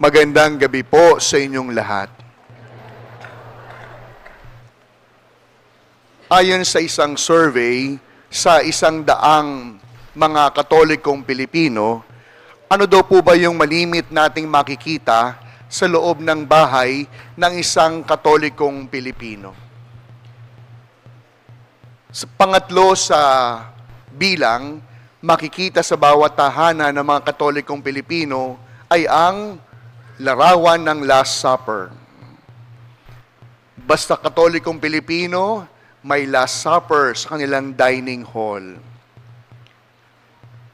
Magandang gabi po sa inyong lahat. Ayon sa isang survey sa 100 mga Katolikong Pilipino, ano daw po ba yung malimit nating makikita sa loob ng bahay ng isang Katolikong Pilipino? Pangatlo sa bilang, makikita sa bawat tahanan ng mga Katolikong Pilipino ay ang larawan ng Last Supper. Basta Katolikong Pilipino, may Last Supper sa kanilang dining hall.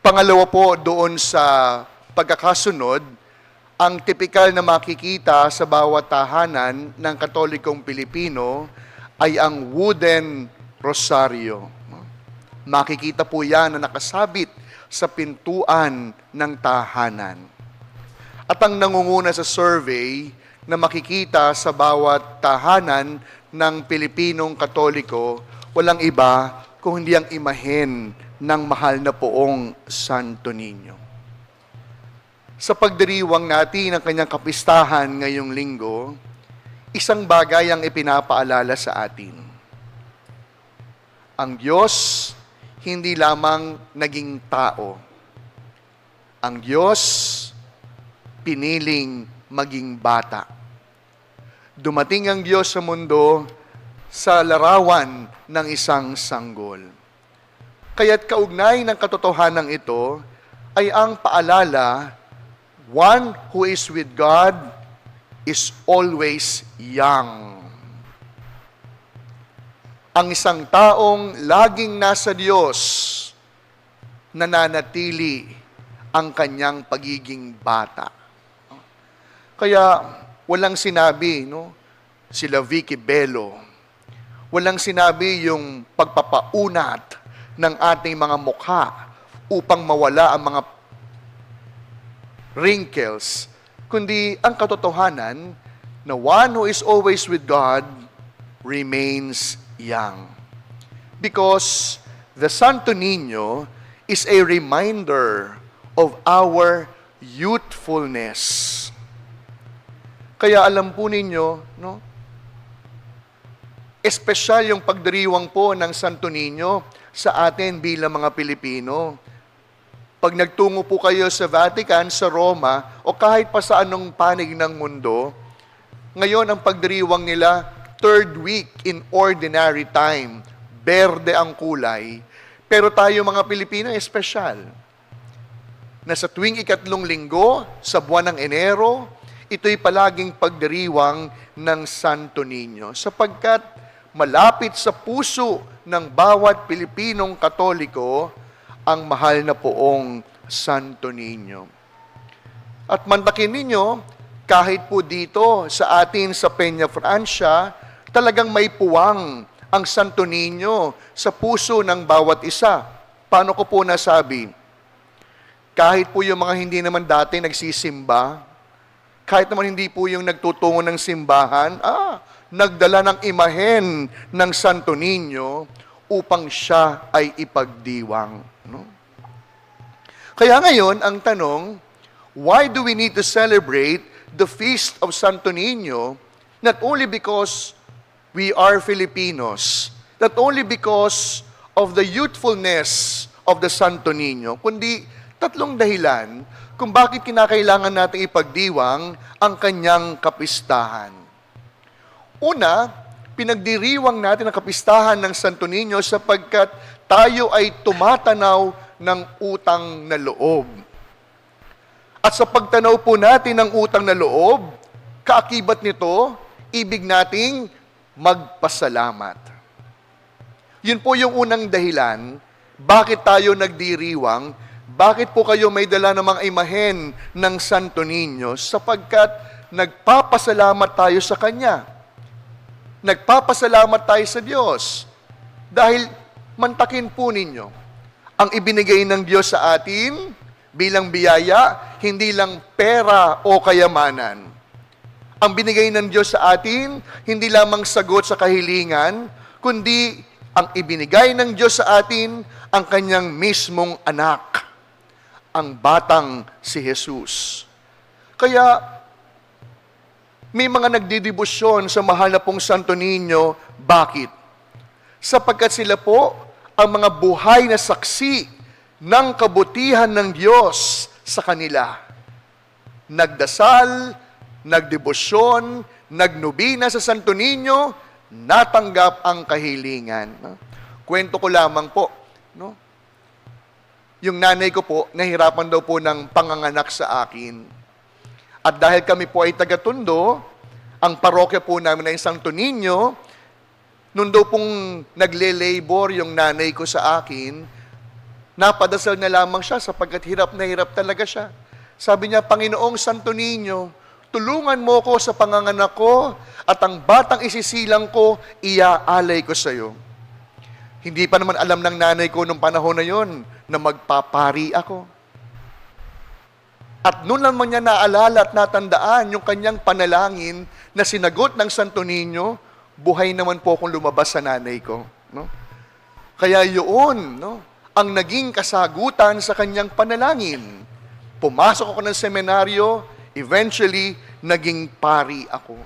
Pangalawa po, doon sa pagkakasunod, ang tipikal na makikita sa bawat tahanan ng Katolikong Pilipino ay ang wooden rosaryo. Makikita po yan na nakasabit sa pintuan ng tahanan. At ang nangunguna sa survey na makikita sa bawat tahanan ng Pilipinong Katoliko, walang iba kung hindi ang imahen ng mahal na poong Santo Niño. Sa pagdiriwang natin ng kanyang kapistahan ngayong linggo, isang bagay ang ipinapaalala sa atin. Ang Diyos hindi lamang naging tao. Ang Diyos piniling maging bata. Dumating ang Diyos sa mundo sa larawan ng isang sanggol. Kaya't kaugnay ng katotohanan ito ay ang paalala, one who is with God is always young. Ang isang taong laging nasa Diyos, nananatili ang kanyang pagiging bata. Kaya walang sinabi, sila Vicky Bello, walang sinabi yung pagpapaunat ng ating mga mukha upang mawala ang mga wrinkles, kundi ang katotohanan na one who is always with God remains young. Because the Santo Niño is a reminder of our youthfulness. Kaya alam po ninyo, espesyal yung pagdiriwang po ng Santo Niño sa atin bilang mga Pilipino. Pag nagtungo po kayo sa Vatican, sa Roma, o kahit pa sa anong panig ng mundo, ngayon ang pagdiriwang nila, third week in ordinary time, berde ang kulay, pero tayo mga Pilipino, espesyal. Na sa tuwing 3 linggo, sa buwan ng Enero, ito'y palaging pagdiriwang ng Santo Niño, sapagkat malapit sa puso ng bawat Pilipinong Katoliko ang mahal na poong Santo Niño. At mantakin ninyo, kahit po dito sa atin sa Peña Francia, talagang may puwang ang Santo Niño sa puso ng bawat isa. Paano ko po nasabi? Kahit po yung mga hindi naman dati nagsisimba, kahit naman hindi po yung nagtutungo ng simbahan, nagdala ng imahen ng Santo Niño upang siya ay ipagdiwang. Kaya ngayon, ang tanong, why do we need to celebrate the Feast of Santo Niño? Not only because we are Filipinos, not only because of the youthfulness of the Santo Niño, kundi tatlong dahilan kung bakit kinakailangan natin ipagdiwang ang kanyang kapistahan. Una, pinagdiriwang natin ang kapistahan ng Santo Niño sapagkat tayo ay tumatanaw ng utang na loob. At sa pagtanaw po natin ng utang na loob, kaakibat nito, ibig nating magpasalamat. Yun po yung unang dahilan, bakit tayo nagdiriwang. Bakit po kayo may dala ng mga imahen ng Santo Niño? Sapagkat nagpapasalamat tayo sa Kanya. Nagpapasalamat tayo sa Diyos. Dahil mantakin po ninyo, ang ibinigay ng Diyos sa atin bilang biyaya, hindi lang pera o kayamanan. Ang binigay ng Diyos sa atin, hindi lamang sagot sa kahilingan, kundi ang ibinigay ng Diyos sa atin, ang Kanyang mismong anak, ang batang si Jesus. Kaya, May mga nagdidibusyon sa mahal na pong Santo Niño. Bakit? Sapagkat sila po ang mga buhay na saksi ng kabutihan ng Diyos sa kanila. Nagdasal, nagdebosyon, nagnubina sa Santo Niño, natanggap ang kahilingan. Kwento ko lamang po, no? Yung nanay ko po, nahirapan daw po ng panganganak sa akin. At dahil kami po ay taga-Tondo, ang parokya po namin ay Santo Niño, nung daw pong nagle-labor yung nanay ko sa akin, napadasal na lamang siya sapagkat hirap na hirap talaga siya. Sabi niya, Panginoong Santo Niño, tulungan mo ko sa panganganak ko at ang batang isisilang ko, iaalay ko sa iyo. Hindi pa naman alam ng nanay ko nung panahon na yon na magpapari ako. At noon naman niya naalala at natandaan yung kanyang panalangin na sinagot ng Santo Niño, buhay naman po akong lumabas sa nanay ko. No? Kaya yun, no, ang naging kasagutan sa kanyang panalangin. Pumasok ako ng seminaryo, eventually, naging pari ako.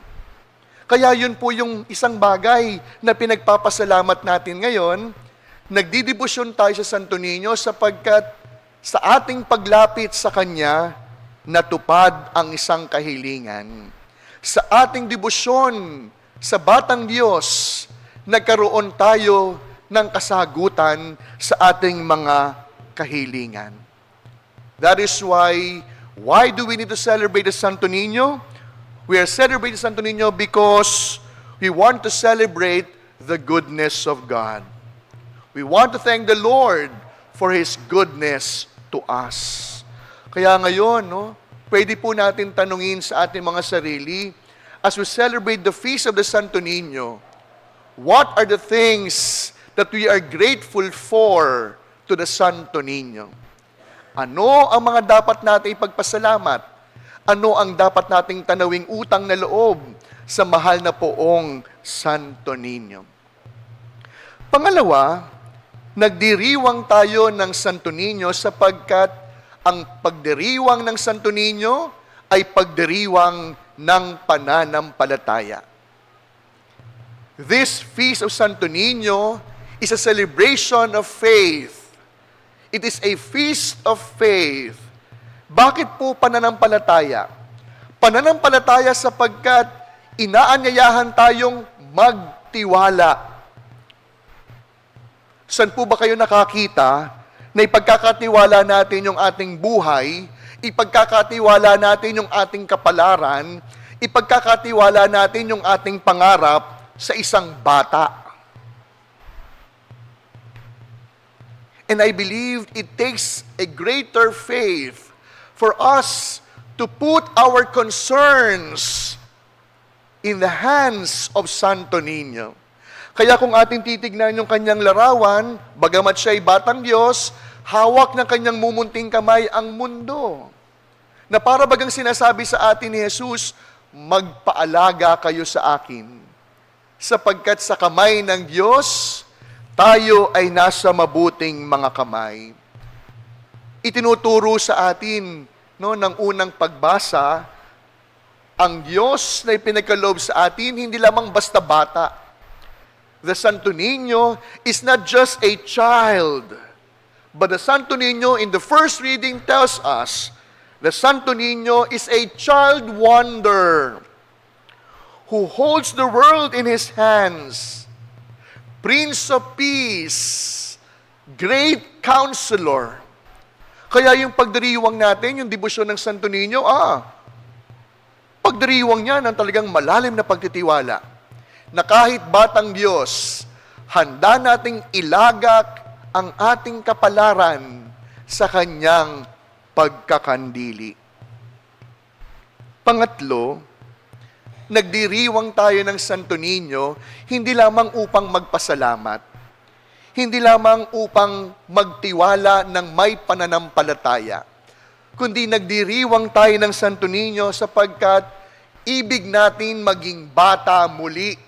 Kaya yun po yung isang bagay na pinagpapasalamat natin ngayon. Nagdidibusyon tayo sa Santo Niño sapagkat sa ating paglapit sa Kanya, natupad ang isang kahilingan. Sa ating debosyon sa Batang Diyos, nagkaroon tayo ng kasagutan sa ating mga kahilingan. That is why do we need to celebrate the Santo Niño? We are celebrating Santo Niño because we want to celebrate the goodness of God. We want to thank the Lord for His goodness to us. Kaya ngayon, no, pwede po natin tanungin sa ating mga sarili, as we celebrate the Feast of the Santo Niño, what are the things that we are grateful for to the Santo Niño? Ano ang mga dapat natin ipagpasalamat? Ano ang dapat nating tanawing utang na loob sa mahal na poong Santo Niño? Pangalawa, nagdiriwang tayo ng Santo Niño sapagkat ang pagdiriwang ng Santo Niño ay pagdiriwang ng pananampalataya. This Feast of Santo Niño is a celebration of faith. It is a feast of faith. Bakit po pananampalataya? Pananampalataya sapagkat inaanyayahan tayong magtiwala. Saan po ba kayo nakakita na ipagkakatiwala natin yung ating buhay, ipagkakatiwala natin yung ating kapalaran, ipagkakatiwala natin yung ating pangarap sa isang bata? And I believe it takes a greater faith for us to put our concerns in the hands of Santo Niño. Kaya kung ating titignan yung kanyang larawan, bagamat siya'y batang Diyos, hawak ng kanyang mumunting kamay ang mundo. Na para bagang sinasabi sa atin ni Jesus, magpaalaga kayo sa akin. Sapagkat sa kamay ng Diyos, tayo ay nasa mabuting mga kamay. Itinuturo sa atin, no, ng unang pagbasa, ang Diyos na ipinagkaloob sa atin, hindi lamang basta bata. The Santo Niño is not just a child, but the Santo Niño in the first reading tells us, the Santo Niño is a child wonder who holds the world in His hands, Prince of Peace, Great Counselor. Kaya yung pagdiriwang natin, yung debosyon ng Santo Niño, pagdiriwang niya ng talagang malalim na pagtitiwala na kahit batang Diyos, handa nating ilagak ang ating kapalaran sa Kanyang pagkakandili. Pangatlo, nagdiriwang tayo ng Santo Niño hindi lamang upang magpasalamat, hindi lamang upang magtiwala ng may pananampalataya, kundi nagdiriwang tayo ng Santo Niño sapagkat ibig natin maging bata muli.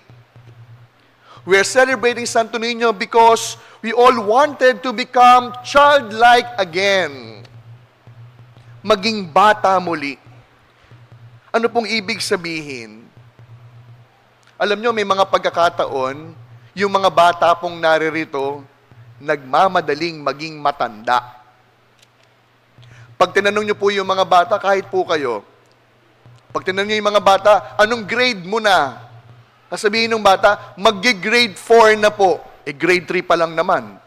We are celebrating Santo Niño because we all wanted to become childlike again. Maging bata muli. Ano pong ibig sabihin? Alam nyo, may mga pagkakataon, yung mga bata pong naririto, nagmamadaling maging matanda. Pag tinanong nyo po yung mga bata, kahit po kayo, pag tinanong nyo yung mga bata, anong grade mo na? Sasabihin ng bata, mag-grade 4 na po. Grade 3 pa lang naman.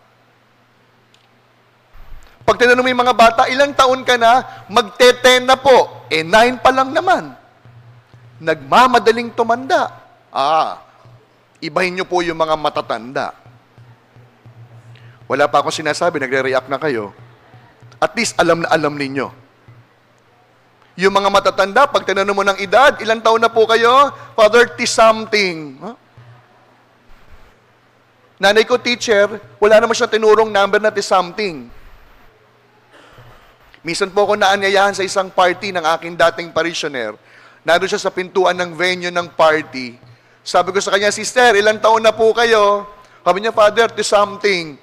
Pag tinanong mo yung mga bata, ilang taon ka na? Magte-10 na po. 9 pa lang naman. Nagmamadaling tumanda. Ibahin nyo po yung mga matatanda. Wala pa akong sinasabi, nagre-react na kayo. At least alam na alam ninyo. Yung mga matatanda, pag tinanong mo ng edad, ilang taon na po kayo? Father, 30-something. Nanay ko, teacher, wala naman siya tinurong number na 30-something. Minsan po ako naanyayahan sa isang party ng aking dating parishioner. Nandun siya sa pintuan ng venue ng party. Sabi ko sa kanya, sister, ilang taon na po kayo? Sabi niya, Father, 30-something.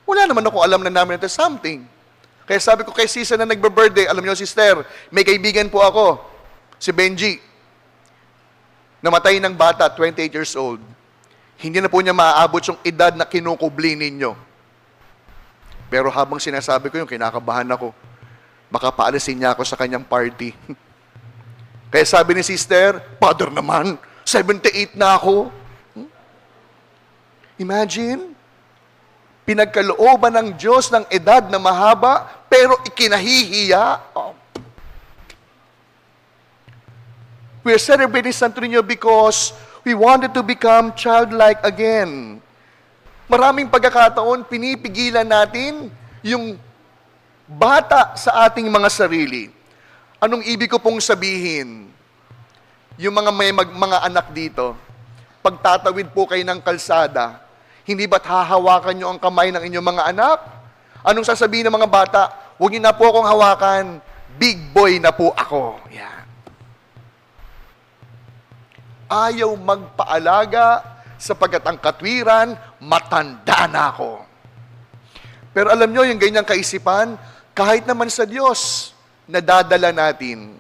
Wala naman ako alam na namin na 30-something. Kaya sabi ko kay Sisa na nagbe-birthday, alam niyo, sister, may kaibigan po ako, si Benji. Namatay ng bata, 28 years old. Hindi na po niya maaabot yung edad na kinukubli ninyo. Pero habang sinasabi ko yung kinakabahan ako, baka paalisin niya ako sa kanyang party. Kaya sabi ni sister, Father naman, 78 na ako. Imagine, pinagkalooban ng Diyos ng edad na mahaba, pero ikinahihiya. We are celebrating Santo Niño because we wanted to become childlike again. Maraming pagkakataon, pinipigilan natin yung bata sa ating mga sarili. Anong ibig ko pong sabihin? Yung mga anak dito, pagtatawid po kayo ng kalsada, hindi ba't hahawakan nyo ang kamay ng inyong mga anak? Anong sasabihin ng mga bata? Huwag niyo na po akong hawakan, big boy na po ako. Yan. Ayaw magpaalaga sapagkat ang katwiran, matanda na ako. Pero alam nyo, yung ganyang kaisipan, kahit naman sa Diyos, nadadala natin.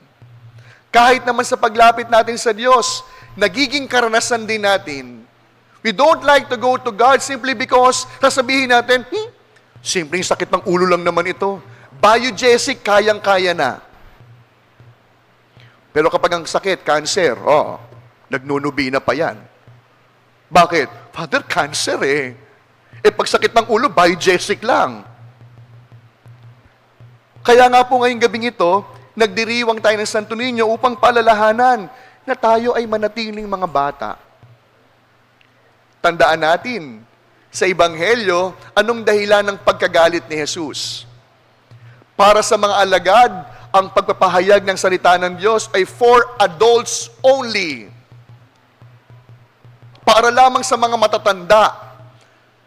Kahit naman sa paglapit natin sa Diyos, nagiging karanasan din natin. We don't like to go to God simply because sasabihin natin, simpleng sakit ng ulo lang naman ito. Biogesic, kayang-kaya na. Pero kapag ang sakit, cancer, nagnunubi na pa yan. Bakit? Father, cancer eh. Pag sakit ng ulo, biogesic lang. Kaya nga po ngayong gabing ito, nagdiriwang tayo ng Santo Niño upang paalalahanan na tayo ay manatiling mga bata. Tandaan natin, sa Ebanghelyo, anong dahilan ng pagkagalit ni Jesus? Para sa mga alagad, ang pagpapahayag ng salita ng Diyos ay for adults only. Para lamang sa mga matatanda.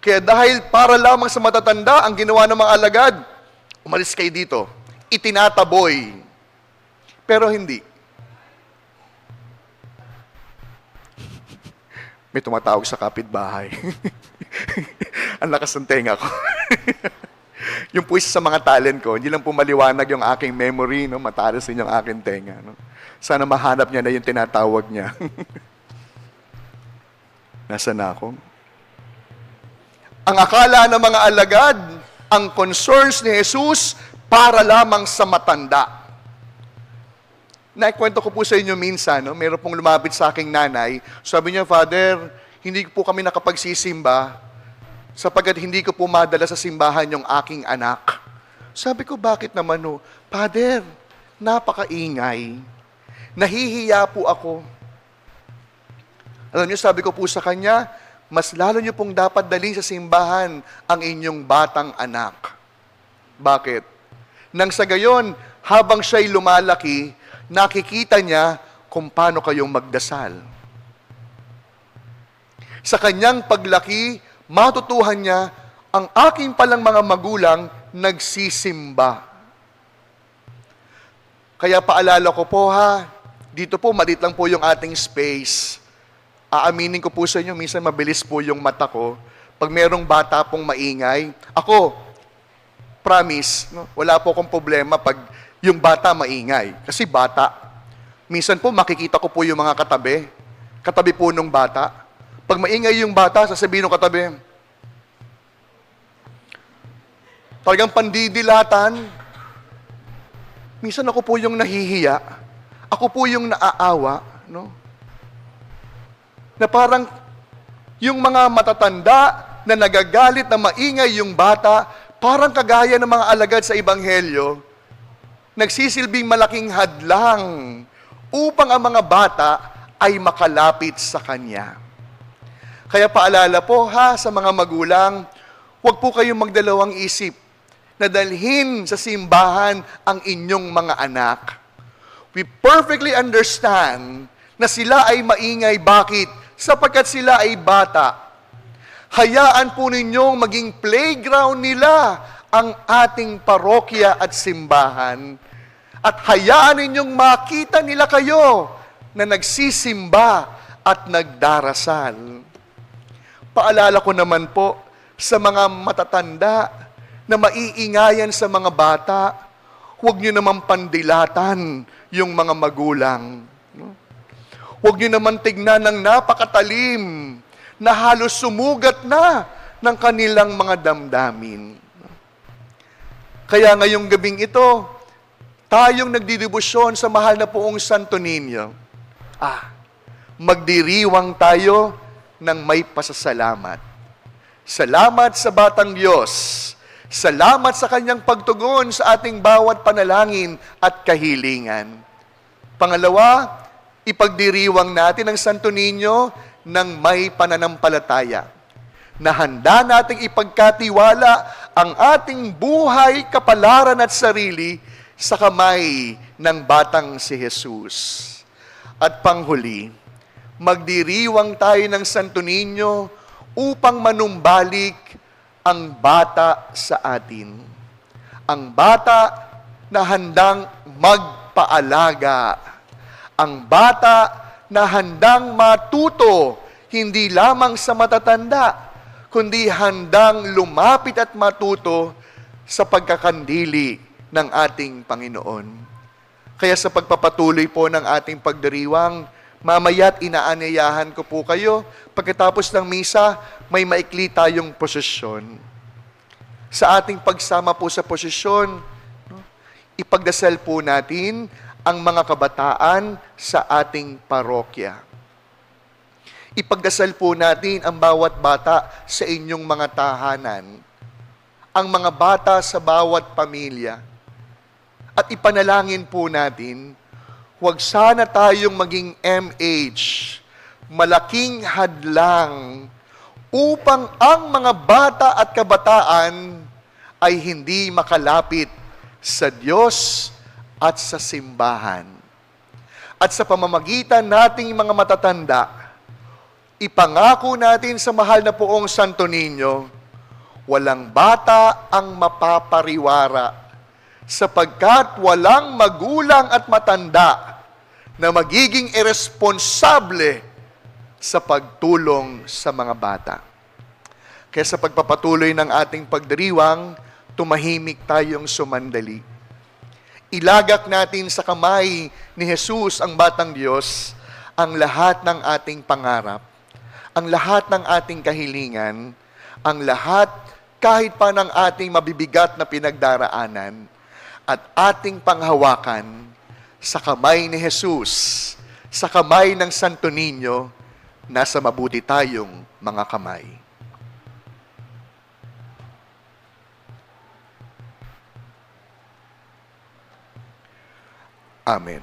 Kaya dahil para lamang sa matatanda, ang ginawa ng mga alagad, umalis kayo dito, itinataboy. Pero hindi. May tumatawag sa kapitbahay. Ang lakas ng tenga ko. Yung po isa sa mga talent ko, hindi lang po maliwanag yung aking memory, no? Matalas din yung aking tenga. No? Sana mahanap niya na yung tinatawag niya. Nasaan na ako? Ang akala ng mga alagad, ang concerns ni Jesus para lamang sa matanda. Naikwento ko po sa inyo minsan, no? Meron pong lumapit sa aking nanay. Sabi niya, Father, hindi po kami nakapagsisimba sapagkat hindi ko po madala sa simbahan yung aking anak. Sabi ko, bakit naman no? Father, napakaingay. Nahihiya po ako. Alam niyo, sabi ko po sa kanya, mas lalo niyo pong dapat dalhin sa simbahan ang inyong batang anak. Bakit? Nang sa gayon, habang siya'y lumalaki, nakikita niya kung paano kayong magdasal. Sa kanyang paglaki, matutuhan niya, ang aking palang mga magulang nagsisimba. Kaya paalala ko po dito po, maliit lang po yung ating space. Aaminin ko po sa inyo, minsan mabilis po yung mata ko. Pag merong bata pong maingay, ako, promise, no, wala po akong problema pag yung bata maingay. Kasi bata, minsan po makikita ko po yung mga katabi. katabi po nung bata. Pag maingay yung bata, sasabihin ng katabi, talagang pandidilatan. Minsan ako po yung nahihiya. Ako po yung naaawa. No? Na parang yung mga matatanda na nagagalit na maingay yung bata, parang kagaya ng mga alagad sa Ebanghelyo, nagsisilbing malaking hadlang upang ang mga bata ay makalapit sa Kanya. Kaya paalala po sa mga magulang, huwag po kayong magdalawang isip na dalhin sa simbahan ang inyong mga anak. We perfectly understand na sila ay maingay. Bakit? Sapagkat sila ay bata. Hayaan po ninyong maging playground nila ang ating parokya at simbahan. At hayaan ninyong makita nila kayo na nagsisimba at nagdarasal. Paalala ko naman po sa mga matatanda na maiingayan sa mga bata, huwag nyo naman pandilatan yung mga magulang. Huwag nyo naman tignan ng napakatalim na halos sumugat na ng kanilang mga damdamin. Kaya ngayong gabing ito, tayong nagdidibusyon sa mahal na poong Santo Niño, magdiriwang tayo ng may pasasalamat. Salamat sa Batang Diyos. Salamat sa Kanyang pagtugon sa ating bawat panalangin at kahilingan. Pangalawa, ipagdiriwang natin ang Santo Niño ng may pananampalataya, na handa nating ipagkatiwala ang ating buhay, kapalaran at sarili sa kamay ng batang si Jesus. At panghuli, magdiriwang tayo ng Santo Niño upang manumbalik ang bata sa atin. Ang bata na handang magpaalaga. Ang bata na handang matuto, hindi lamang sa matatanda, kundi handang lumapit at matuto sa pagkakandili ng ating Panginoon. Kaya sa pagpapatuloy po ng ating pagdiriwang, mamaya't inaanyayahan ko po kayo, pagkatapos ng misa, may maikli tayong posisyon. Sa ating pagsama po sa posisyon, ipagdasal po natin ang mga kabataan sa ating parokya. Ipagdasal po natin ang bawat bata sa inyong mga tahanan, ang mga bata sa bawat pamilya. At ipanalangin po natin, huwag sana tayong maging MH, malaking hadlang, upang ang mga bata at kabataan ay hindi makalapit sa Diyos at sa simbahan. At sa pamamagitan nating mga matatanda, ipangako natin sa mahal na poong Santo Niño, walang bata ang mapapariwara, sapagkat walang magulang at matanda na magiging irresponsable sa pagtulong sa mga bata. Kaya sa pagpapatuloy ng ating pagdiriwang, tumahimik tayong sumandali. Ilagak natin sa kamay ni Jesus, ang Batang Diyos, ang lahat ng ating pangarap, ang lahat ng ating kahilingan, ang lahat kahit pa ng ating mabibigat na pinagdaraanan, at ating panghawakan sa kamay ni Jesus, sa kamay ng Santo Niño, nasa mabuti tayong mga kamay. Amen.